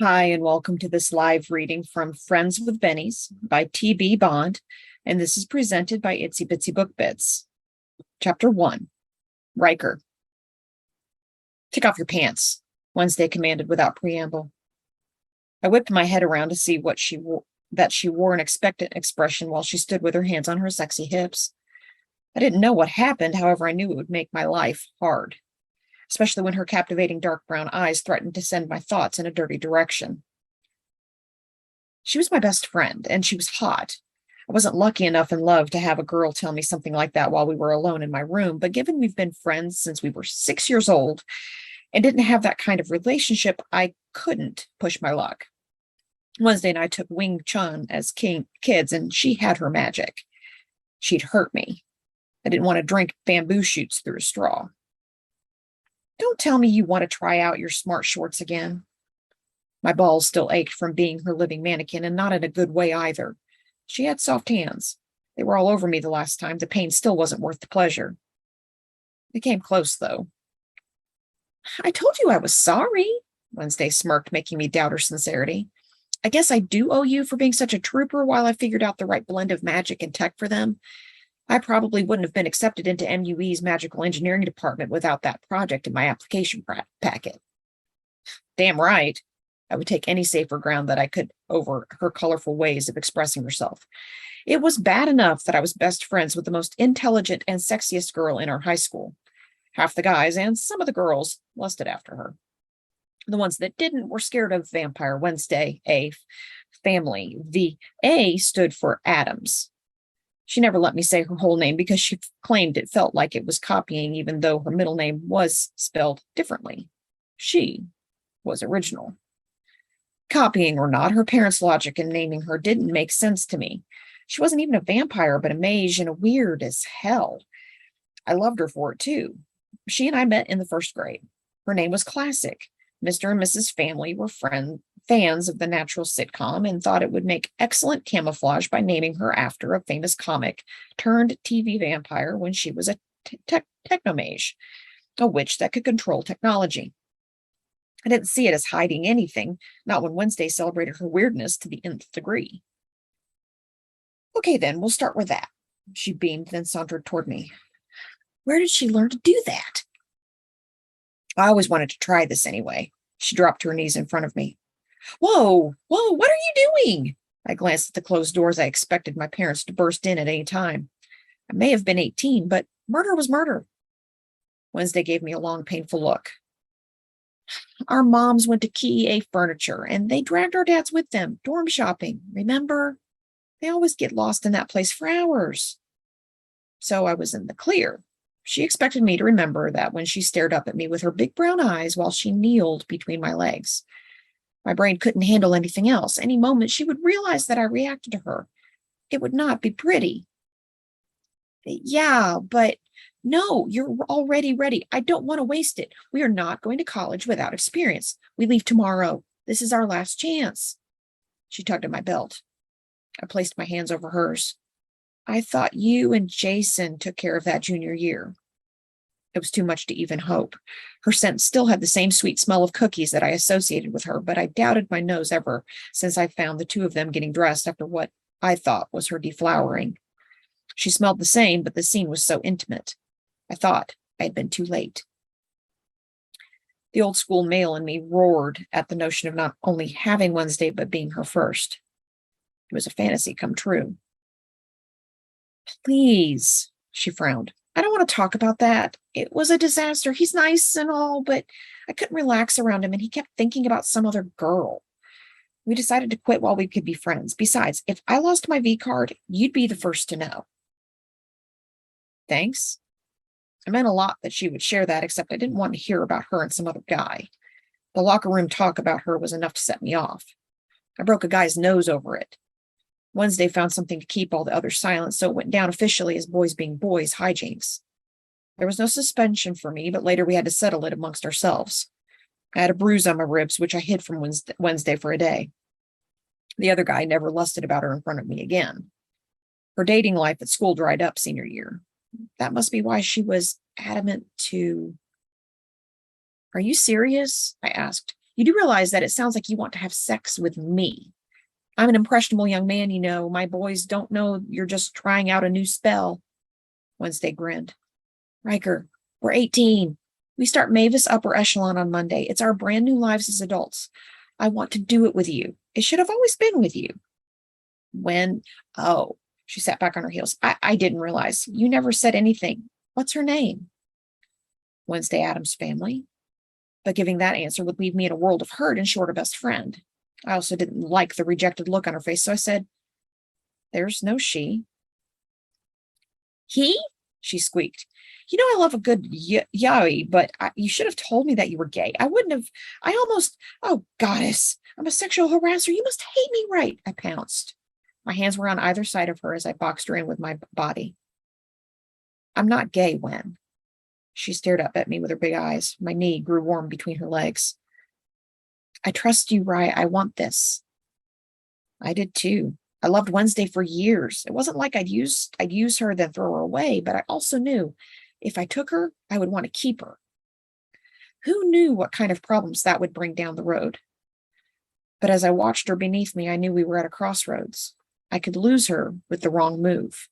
Hi, and welcome to this live reading from Friends with Benies by T.B. Bond, and this is presented by Itsy Bitsy Book Bits. Chapter 1, Ryker. Take off your pants, Wednesday commanded without preamble. I whipped my head around to see that she wore an expectant expression while she stood with her hands on her sexy hips. I didn't know what happened, however, I knew it would make my life hard, especially when her captivating dark brown eyes threatened to send my thoughts in a dirty direction. She was my best friend, and she was hot. I wasn't lucky enough in love to have a girl tell me something like that while we were alone in my room, but given we've been friends since we were 6 years old and didn't have that kind of relationship, I couldn't push my luck. Wednesday and I took Wing Chun as kids, and she had her magic. She'd hurt me. I didn't want to drink bamboo shoots through a straw. Don't tell me you want to try out your smart shorts again. My balls still ached from being her living mannequin, and not in a good way either. She had soft hands. They were all over me the last time. The pain still wasn't worth the pleasure. It came close, though. I told you I was sorry, Wednesday smirked, making me doubt her sincerity. I guess I do owe you for being such a trooper while I figured out the right blend of magic and tech for them. I probably wouldn't have been accepted into MUE's magical engineering department without that project in my application packet. Damn right. I would take any safer ground that I could over her colorful ways of expressing herself. It was bad enough that I was best friends with the most intelligent and sexiest girl in our high school. Half the guys and some of the girls lusted after her. The ones that didn't were scared of Vampire Wednesday, a family. The A stood for Adams. She never let me say her whole name because she claimed it felt like it was copying, even though her middle name was spelled differently. She was original. Copying or not, her parents' logic in naming her didn't make sense to me. She wasn't even a vampire, but a mage, and a weird as hell. I loved her for it, too. She and I met in the first grade. Her name was Classic. Mr. and Mrs. Family were fans of the natural sitcom and thought it would make excellent camouflage by naming her after a famous comic turned TV vampire when she was a technomage, a witch that could control technology. I didn't see it as hiding anything, not when Wednesday celebrated her weirdness to the nth degree. Okay, then, we'll start with that. She beamed, then sauntered toward me. Where did she learn to do that? I always wanted to try this anyway. She dropped to her knees in front of me. Whoa, what are you doing? I glanced at the closed doors. I expected my parents to burst in at any time. I may have been 18, but murder was murder. Wednesday gave me a long, painful look. Our moms went to Key A Furniture, and they dragged our dads with them, dorm shopping. Remember? They always get lost in that place for hours. So I was in the clear. She expected me to remember that when she stared up at me with her big brown eyes while she kneeled between my legs. My brain couldn't handle anything else. Any moment she would realize that I reacted to her. It would not be pretty. Yeah, but no, you're already ready. I don't want to waste it. We are not going to college without experience. We leave tomorrow. This is our last chance. She tugged at my belt. I placed my hands over hers. I thought you and Jason took care of that junior year. It was too much to even hope. Her scent still had the same sweet smell of cookies that I associated with her, but I doubted my nose ever since I found the two of them getting dressed after what I thought was her deflowering. She smelled the same, but the scene was so intimate. I thought I had been too late. The old school male in me roared at the notion of not only having Wednesday, but being her first. It was a fantasy come true. Please, she frowned. I don't want to talk about that. It was a disaster. He's nice and all, but I couldn't relax around him, and he kept thinking about some other girl. We decided to quit while we could be friends. Besides, if I lost my V card, you'd be the first to know. Thanks. It meant a lot that she would share that, except I didn't want to hear about her and some other guy. The locker room talk about her was enough to set me off. I broke a guy's nose over it. Wednesday found something to keep all the others silent, so it went down officially as boys being boys hijinks. There was no suspension for me, but later we had to settle it amongst ourselves. I had a bruise on my ribs, which I hid from Wednesday for a day. The other guy never lusted about her in front of me again. Her dating life at school dried up senior year. That must be why she was adamant to... Are you serious? I asked. You do realize that it sounds like you want to have sex with me. I'm an impressionable young man, you know. My boys don't know you're just trying out a new spell. Wednesday grinned. Ryker, we're 18. We start Mavis upper echelon on Monday. It's our brand new lives as adults. I want to do it with you. It should have always been with you. Oh, she sat back on her heels. I didn't realize. You never said anything. What's her name? Wednesday Adams family. But giving that answer would leave me in a world of hurt and short a best friend. I also didn't like the rejected look on her face, so I said, there's no she. He? She squeaked. You know, I love a good yaoi, but you should have told me that you were gay. I wouldn't have. Oh, goddess, I'm a sexual harasser. You must hate me, right? I pounced. My hands were on either side of her as I boxed her in with my body. I'm not gay, Wen. She stared up at me with her big eyes. My knee grew warm between her legs. I trust you, Rye. I want this. I did too. I loved Wednesday for years. It wasn't like I'd use her, then throw her away, but I also knew if I took her, I would want to keep her. Who knew what kind of problems that would bring down the road? But as I watched her beneath me, I knew we were at a crossroads. I could lose her with the wrong move.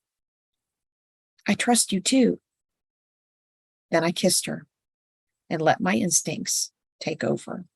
I trust you too. Then I kissed her and let my instincts take over.